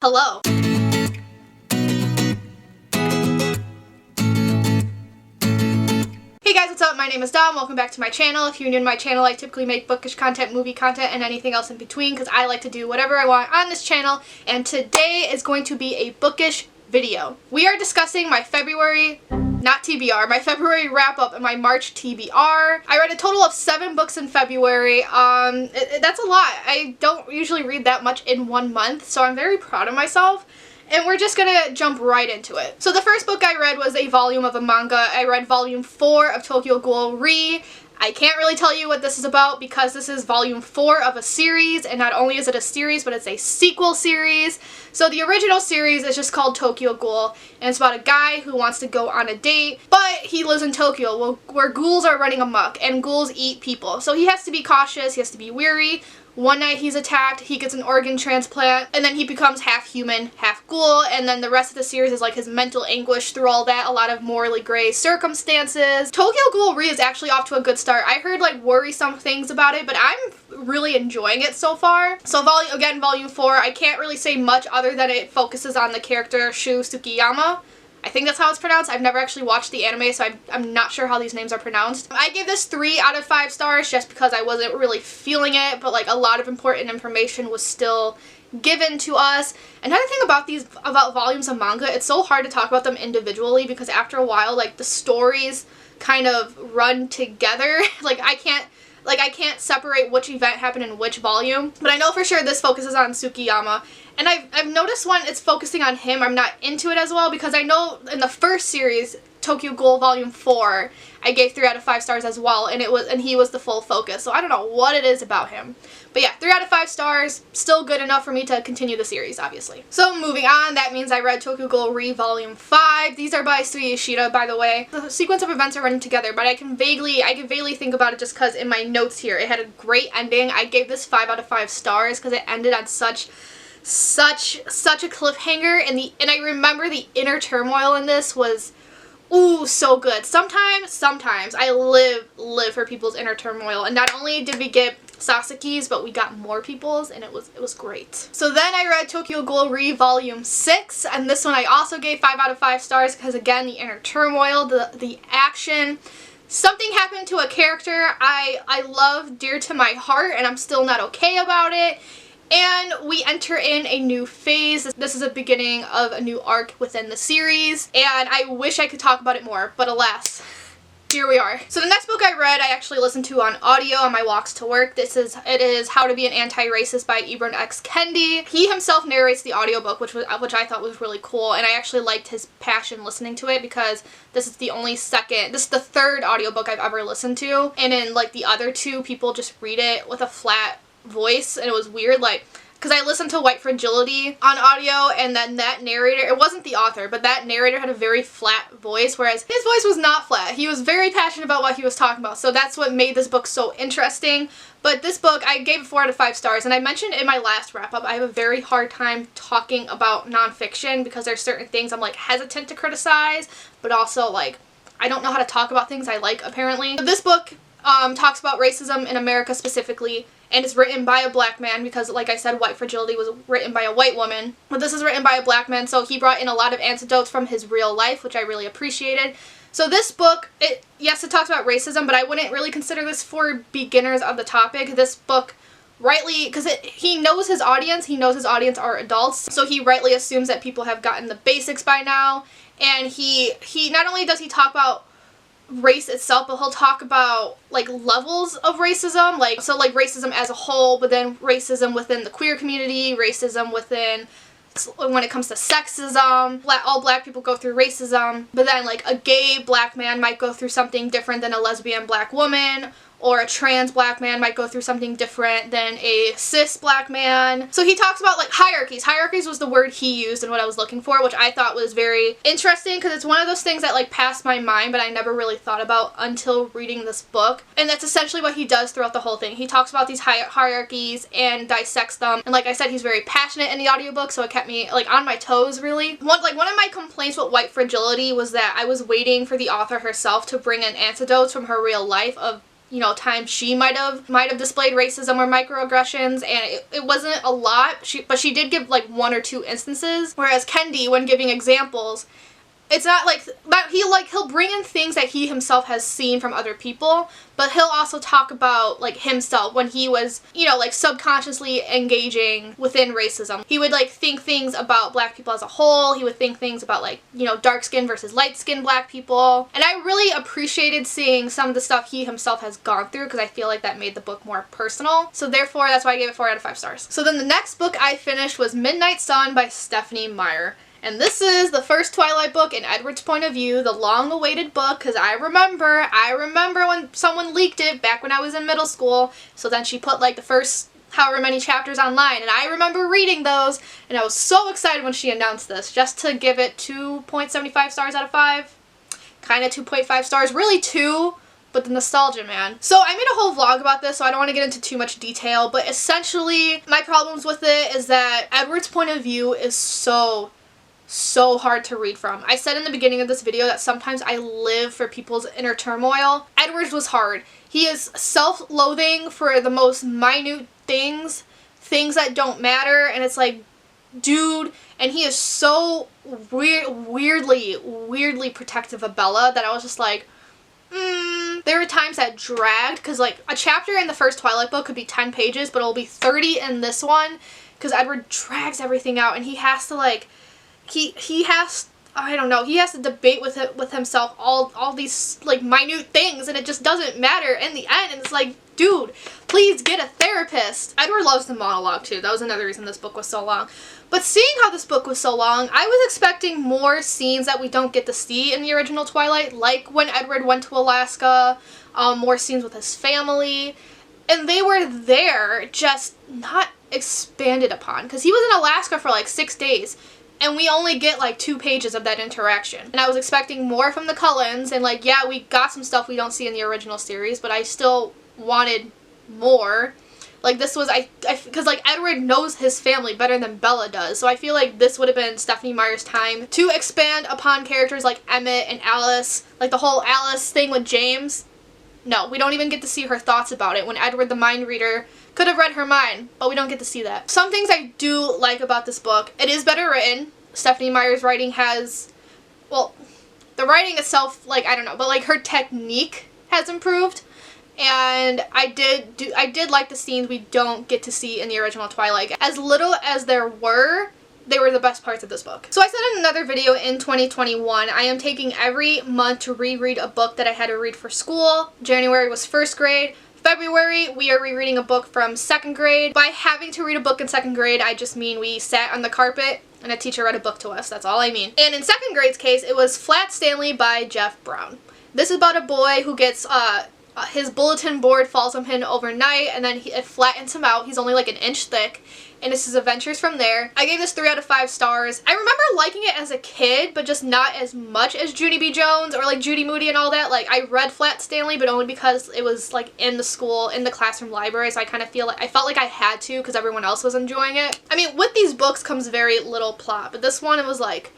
Hello. Hey guys, what's up? My name is Dom. Welcome back to my channel. If you're new to my channel, I typically make bookish content, movie content, and anything else in between because I like to do whatever I want on this channel, and today is going to be a bookish video. We are discussing my February, not TBR, my February wrap-up and my March TBR. I read a total of 7 books in February. That's a lot. I don't usually read that much in 1 month, so I'm very proud of myself. And we're just gonna jump right into it. So the first book I read was a volume of a manga. I read volume 4 of Tokyo Ghoul Re. I can't really tell you what this is about because this is volume 4 of a series, and not only is it a series, but it's a sequel series. So the original series is just called Tokyo Ghoul, and it's about a guy who wants to go on a date, but he lives in Tokyo, where ghouls are running amok, and ghouls eat people. So he has to be cautious, he has to be wary. One night he's attacked, he gets an organ transplant, and then he becomes half human, half ghoul, and then the rest of the series is like his mental anguish through all that, a lot of morally gray circumstances. Tokyo Ghoul Re is actually off to a good start. I heard like worrisome things about it, but I'm really enjoying it so far. So volume 4, I can't really say much other than it focuses on the character Shu Tsukiyama. I think that's how it's pronounced. I've never actually watched the anime, so I'm not sure how these names are pronounced. I gave this 3 out of 5 stars just because I wasn't really feeling it, but like a lot of important information was still given to us. Another thing about volumes of manga, it's so hard to talk about them individually because after a while, like the stories kind of run together. I can't separate which event happened in which volume, but I know for sure this focuses on Tsukiyama. And I've noticed when it's focusing on him, I'm not into it as well because I know in the first series, Tokyo Ghoul Volume 4, I gave 3 out of 5 stars as well, and he was the full focus. So I don't know what it is about him. But yeah, 3 out of 5 stars, still good enough for me to continue the series, obviously. So moving on, that means I read Tokyo Ghoul Re Volume 5. These are by Sui Ishida, by the way. The sequence of events are running together, but I can vaguely think about it just because in my notes here, it had a great ending. I gave this 5 out of 5 stars because it ended on such a cliffhanger, and I remember the inner turmoil in this was ooh, so good. Sometimes I live for people's inner turmoil, and not only did we get Sasuke's, but we got more people's, and it was great. So then I read Tokyo Ghoul Re Volume 6, and this one I also gave 5 out of 5 stars because again, the inner turmoil, the action. Something happened to a character I love dear to my heart, and I'm still not okay about it. And we enter in a new phase. This is a beginning of a new arc within the series, and I wish I could talk about it more, but alas, here we are. So the next book I read, I actually listened to on audio on my walks to work. It is How to Be an Anti-Racist by Ibram X. Kendi. He himself narrates the audiobook, which I thought was really cool, and I actually liked his passion listening to it because this is the 3rd audiobook I've ever listened to, and in like the other 2, people just read it with a flat voice, and it was weird, like, because I listened to White Fragility on audio, and then that narrator, it wasn't the author, but that narrator had a very flat voice, whereas his voice was not flat. He was very passionate about what he was talking about, so that's what made this book so interesting. But this book, I gave it 4 out of 5 stars, and I mentioned in my last wrap-up, I have a very hard time talking about nonfiction because there's certain things I'm, like, hesitant to criticize, but also, like, I don't know how to talk about things I like, apparently. But this book talks about racism in America specifically, and it's written by a black man because, like I said, White Fragility was written by a white woman. But this is written by a black man, so he brought in a lot of anecdotes from his real life, which I really appreciated. So this book, yes, it talks about racism, but I wouldn't really consider this for beginners of the topic. This book rightly, because he knows his audience are adults, so he rightly assumes that people have gotten the basics by now. And he not only does he talk about race itself, but he'll talk about like levels of racism, like racism as a whole, but then racism within the queer community, racism within when it comes to sexism. All black people go through racism, but then like a gay black man might go through something different than a lesbian black woman, or a trans black man might go through something different than a cis black man. So he talks about like hierarchies. Hierarchies was the word he used and what I was looking for, which I thought was very interesting because it's one of those things that like passed my mind but I never really thought about until reading this book. And that's essentially what he does throughout the whole thing. He talks about these hierarchies and dissects them. And like I said, he's very passionate in the audiobook, so it kept me like on my toes really. One of my complaints with White Fragility was that I was waiting for the author herself to bring in anecdotes from her real life of you know, times she might have displayed racism or microaggressions, and it wasn't a lot, but she did give like 1 or 2 instances, whereas Kendi, when giving examples, it's not like, he'll bring in things that he himself has seen from other people, but he'll also talk about, like, himself when he was, you know, like, subconsciously engaging within racism. He would, like, think things about black people as a whole. He would think things about, like, you know, dark-skinned versus light-skinned black people. And I really appreciated seeing some of the stuff he himself has gone through, because I feel like that made the book more personal. So therefore, that's why I gave it 4 out of 5 stars. So then the next book I finished was Midnight Sun by Stephenie Meyer. And this is the first Twilight book in Edward's point of view, the long-awaited book, because I remember when someone leaked it back when I was in middle school, so then she put like the first however many chapters online, and I remember reading those, and I was so excited when she announced this, just to give it 2.75 stars out of 5, kind of 2.5 stars, really 2, but the nostalgia, man. So I made a whole vlog about this, so I don't want to get into too much detail, but essentially my problems with it is that Edward's point of view is so hard to read from. I said in the beginning of this video that sometimes I live for people's inner turmoil. Edward's was hard. He is self-loathing for the most minute things that don't matter, and it's like, dude, and he is so weirdly protective of Bella that I was just like, There were times that dragged, because like a chapter in the first Twilight book could be 10 pages, but it'll be 30 in this one, because Edward drags everything out, and he has to like, he has, I don't know, he has to debate with himself all these like minute things, and it just doesn't matter in the end, and it's like, dude, please get a therapist. Edward loves the monologue too. That was another reason this book was so long. But seeing how this book was so long, I was expecting more scenes that we don't get to see in the original Twilight, like when Edward went to Alaska, more scenes with his family, and they were there, just not expanded upon, because he was in Alaska for like 6 days. And we only get like 2 pages of that interaction. And I was expecting more from the Cullens, and like, yeah, we got some stuff we don't see in the original series, but I still wanted more. Like this was, because like Edward knows his family better than Bella does, so I feel like this would have been Stephenie Meyer's time to expand upon characters like Emmett and Alice, like the whole Alice thing with James. No, we don't even get to see her thoughts about it when Edward the mind reader could have read her mind, but we don't get to see that. Some things I do like about this book. It is better written. Stephenie Meyer's writing has, well, the writing itself, like, I don't know, but like her technique has improved. And I did like the scenes we don't get to see in the original Twilight. As little as there were, they were the best parts of this book. So I said in another video in 2021, I am taking every month to reread a book that I had to read for school. January was 1st grade. February, we are rereading a book from 2nd grade. By having to read a book in 2nd grade, I just mean we sat on the carpet and a teacher read a book to us. That's all I mean. And in 2nd grade's case, it was Flat Stanley by Jeff Brown. This is about a boy who gets, his bulletin board falls on him overnight, and then it flattens him out. He's only like an inch thick, and it's his adventures from there. I gave this 3 out of 5 stars. I remember liking it as a kid, but just not as much as Judy B. Jones or like Judy Moody and all that. Like, I read Flat Stanley, but only because it was like in the classroom library, so I kind of felt like I had to because everyone else was enjoying it. I mean, with these books comes very little plot, but this one, it was like,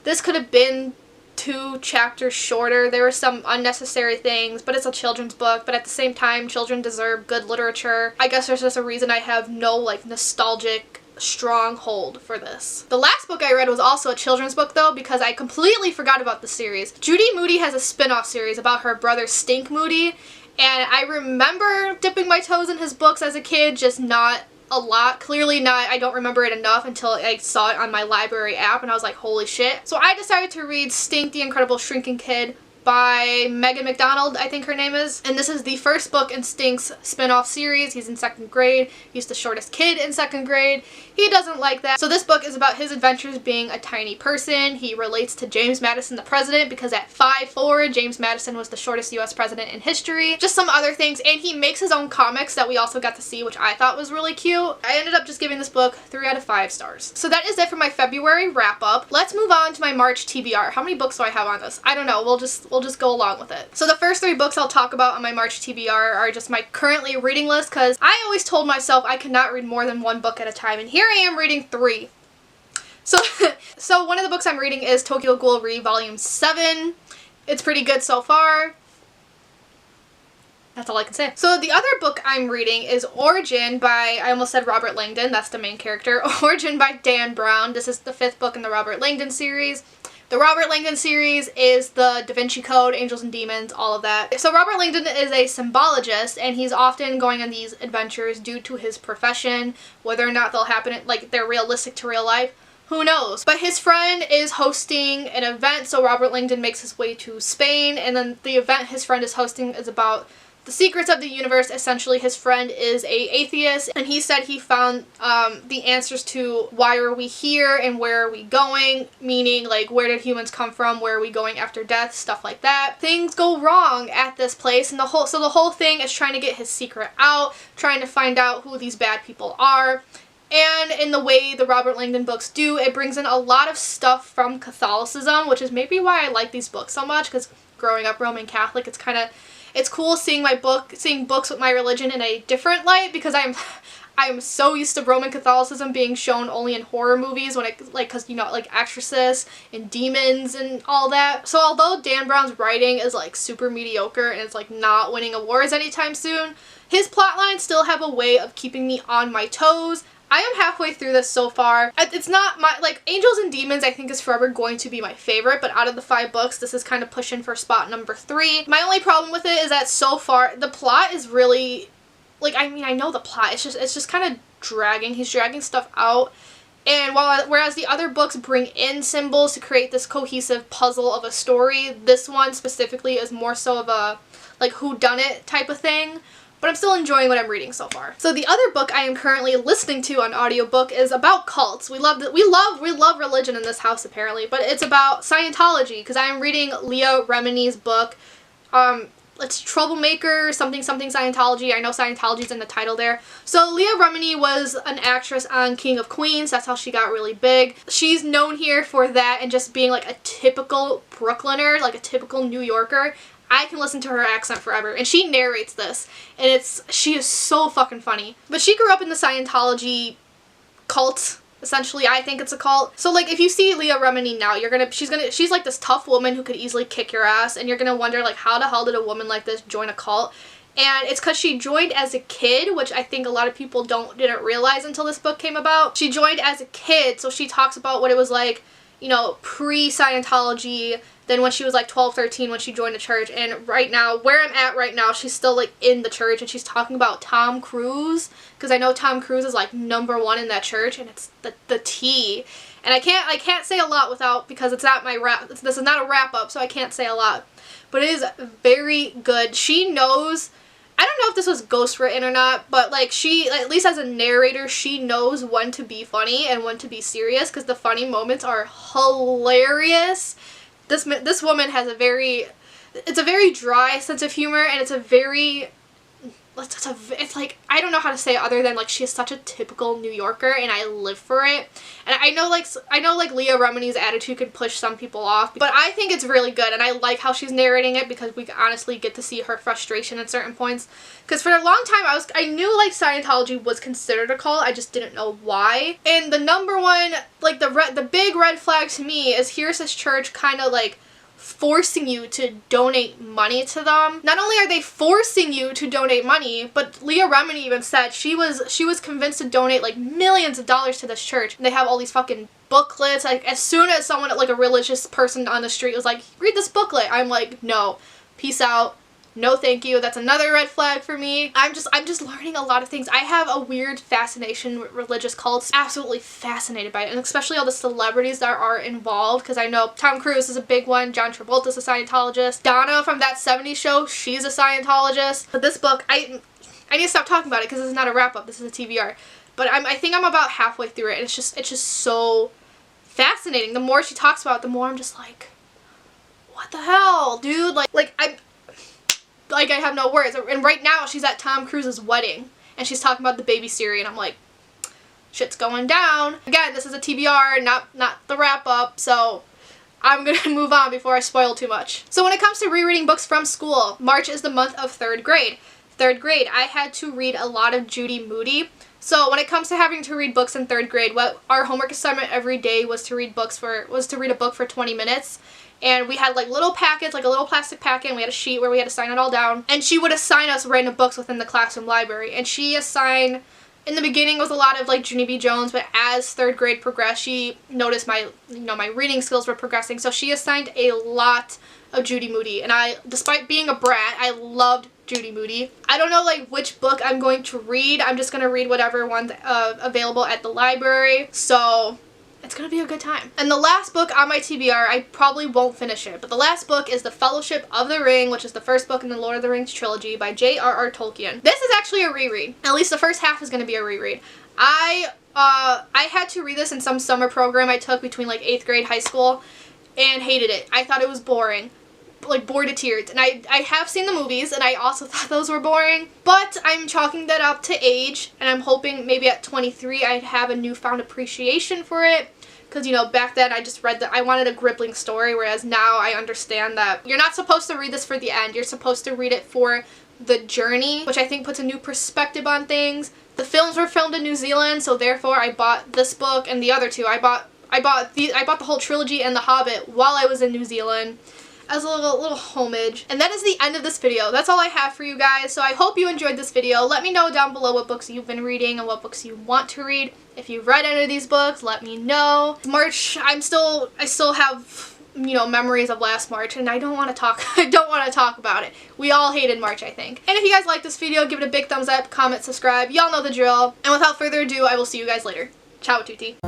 this could have been 2 chapters shorter. There were some unnecessary things, but it's a children's book, but at the same time, children deserve good literature. I guess there's just a reason I have no like nostalgic stronghold for this. The last book I read was also a children's book though, because I completely forgot about the series. Judy Moody has a spin-off series about her brother Stink Moody, and I remember dipping my toes in his books as a kid, just not a lot. Clearly not, I don't remember it enough until I saw it on my library app and I was like, holy shit. So I decided to read Stink the Incredible Shrinking Kid by Megan McDonald, I think her name is. And this is the first book in Stink's spin-off series. He's in 2nd grade. He's the shortest kid in 2nd grade. He doesn't like that. So this book is about his adventures being a tiny person. He relates to James Madison, the president, because at 5'4", James Madison was the shortest US president in history. Just some other things. And he makes his own comics that we also got to see, which I thought was really cute. I ended up just giving this book 3 out of 5 stars. So that is it for my February wrap up. Let's move on to my March TBR. How many books do I have on this? I don't know. We'll just go along with it. So the first 3 books I'll talk about on my March TBR are just my currently reading list, because I always told myself I could not read more than 1 book at a time, and here I am reading 3. So one of the books I'm reading is Tokyo Ghoul Re Volume 7. It's pretty good so far. That's all I can say. So the other book I'm reading is Origin by, I almost said Robert Langdon, that's the main character. Origin by Dan Brown. This is the 5th book in the Robert Langdon series. The Robert Langdon series is the Da Vinci Code, Angels and Demons, all of that. So Robert Langdon is a symbologist, and he's often going on these adventures due to his profession. Whether or not they'll happen, like they're realistic to real life, who knows? But his friend is hosting an event, so Robert Langdon makes his way to Spain, and then the event his friend is hosting is about the secrets of the universe. Essentially, his friend is a atheist, and he said he found the answers to why are we here and where are we going, meaning like where did humans come from, where are we going after death, stuff like that. Things go wrong at this place, and the whole thing is trying to get his secret out, trying to find out who these bad people are. And in the way the Robert Langdon books do, it brings in a lot of stuff from Catholicism, which is maybe why I like these books so much, because growing up Roman Catholic, it's cool seeing books with my religion in a different light, because I'm so used to Roman Catholicism being shown only in horror movies, when it, like, cause you know, like Exorcist and demons and all that. So although Dan Brown's writing is like super mediocre and it's like not winning awards anytime soon, his plotlines still have a way of keeping me on my toes. I am halfway through this so far. It's not my, like, Angels and Demons I think is forever going to be my favorite, but out of the 5 books, this is kind of pushing for spot number 3. My only problem with it is that so far, the plot is really, like, I mean, I know the plot, it's just kind of dragging. He's dragging stuff out. And whereas the other books bring in symbols to create this cohesive puzzle of a story, this one specifically is more so of a, like, whodunit type of thing. But I'm still enjoying what I'm reading so far. So the other book I am currently listening to on audiobook is about cults. We love religion in this house apparently, but it's about Scientology, because I am reading Leah Remini's book. It's Troublemaker, something Scientology. I know Scientology's in the title there. So Leah Remini was an actress on King of Queens. That's how she got really big. She's known here for that and just being like a typical Brooklyner, like a typical New Yorker. I can listen to her accent forever, and she narrates this, and she is so fucking funny. But she grew up in the Scientology cult, essentially. I think it's a cult. So like if you see Leah Remini now, she's like this tough woman who could easily kick your ass, and you're gonna wonder like how the hell did a woman like this join a cult? And it's because she joined as a kid, which I think a lot of people didn't realize until this book came about. She joined as a kid, so she talks about what it was like, you know, pre-Scientology, then when she was like 12, 13 when she joined the church, and right now, where I'm at right now, she's still like in the church, and she's talking about Tom Cruise, because I know Tom Cruise is like #1 in that church, and it's the T. And I can't say a lot because it's not my wrap, this is not a wrap up, so I can't say a lot. But it is very good. She knows, I don't know if this was ghostwritten or not, but like she, at least as a narrator, she knows when to be funny and when to be serious, because the funny moments are hilarious. This woman has it's a very dry sense of humor, and it's like, I don't know how to say it other than like she is such a typical New Yorker, and I live for it. And I know like Leah Remini's attitude could push some people off, but I think it's really good, and I like how she's narrating it, because we honestly get to see her frustration at certain points. Because for a long time I knew like Scientology was considered a cult, I just didn't know why. And the #1, like the big red flag to me is, here's this church kind of like forcing you to donate money to them. Not only are they forcing you to donate money, but Leah Remini even said she was convinced to donate like millions of dollars to this church. And they have all these fucking booklets. Like as soon as someone, like a religious person on the street was like, read this booklet, I'm like, no, peace out. No thank you. That's another red flag for me. I'm just learning a lot of things. I have a weird fascination with religious cults. Absolutely fascinated by it, and especially all the celebrities that are involved, because I know Tom Cruise is a big one, John Travolta's a Scientologist, Donna from That 70s Show, she's a Scientologist. But this book, I need to stop talking about it because this is not a wrap up, this is a TBR. But I think I'm about halfway through it, and it's just so fascinating. The more she talks about it, the more I'm just like, what the hell, dude? I have no words. And right now she's at Tom Cruise's wedding, and she's talking about the baby Siri, and I'm like, shit's going down. Again, this is a TBR, not the wrap up, so I'm gonna move on before I spoil too much. So when it comes to rereading books from school, March is the month of 3rd grade. 3rd grade, I had to read a lot of Judy Moody. So when it comes to having to read books in 3rd grade, what our homework assignment every day was to read a book for 20 minutes. And we had like little packets, like a little plastic packet, and we had a sheet where we had to sign it all down. And she would assign us random books within the classroom library. And she assigned, in the beginning, was a lot of like Junie B. Jones, but as 3rd grade progressed, she noticed my reading skills were progressing. So she assigned a lot of Judy Moody. And despite being a brat, I loved Judy Moody. I don't know like which book I'm going to read. I'm just going to read whatever one's available at the library. So it's going to be a good time. And the last book on my TBR, I probably won't finish it, but the last book is The Fellowship of the Ring, which is the first book in the Lord of the Rings trilogy by J.R.R. Tolkien. This is actually a reread. At least the first half is going to be a reread. I had to read this in some summer program I took between like 8th grade, high school, and hated it. I thought it was boring. Like bored to tears. And I have seen the movies, and I also thought those were boring, but I'm chalking that up to age, and I'm hoping maybe at 23 I'd have a newfound appreciation for it, because you know, back then I just read I wanted a gripping story, whereas now I understand that you're not supposed to read this for the end. You're supposed to read it for the journey, which I think puts a new perspective on things. The films were filmed in New Zealand, so therefore I bought this book and the other two. I bought the whole trilogy and The Hobbit while I was in New Zealand, as a little homage. And that is the end of this video. That's all I have for you guys. So I hope you enjoyed this video. Let me know down below what books you've been reading and what books you want to read. If you've read any of these books, let me know. March, I still have, you know, memories of last March, and I don't want to talk about it. We all hated March, I think. And if you guys like this video, give it a big thumbs up, comment, subscribe. Y'all know the drill. And without further ado, I will see you guys later. Ciao tutti.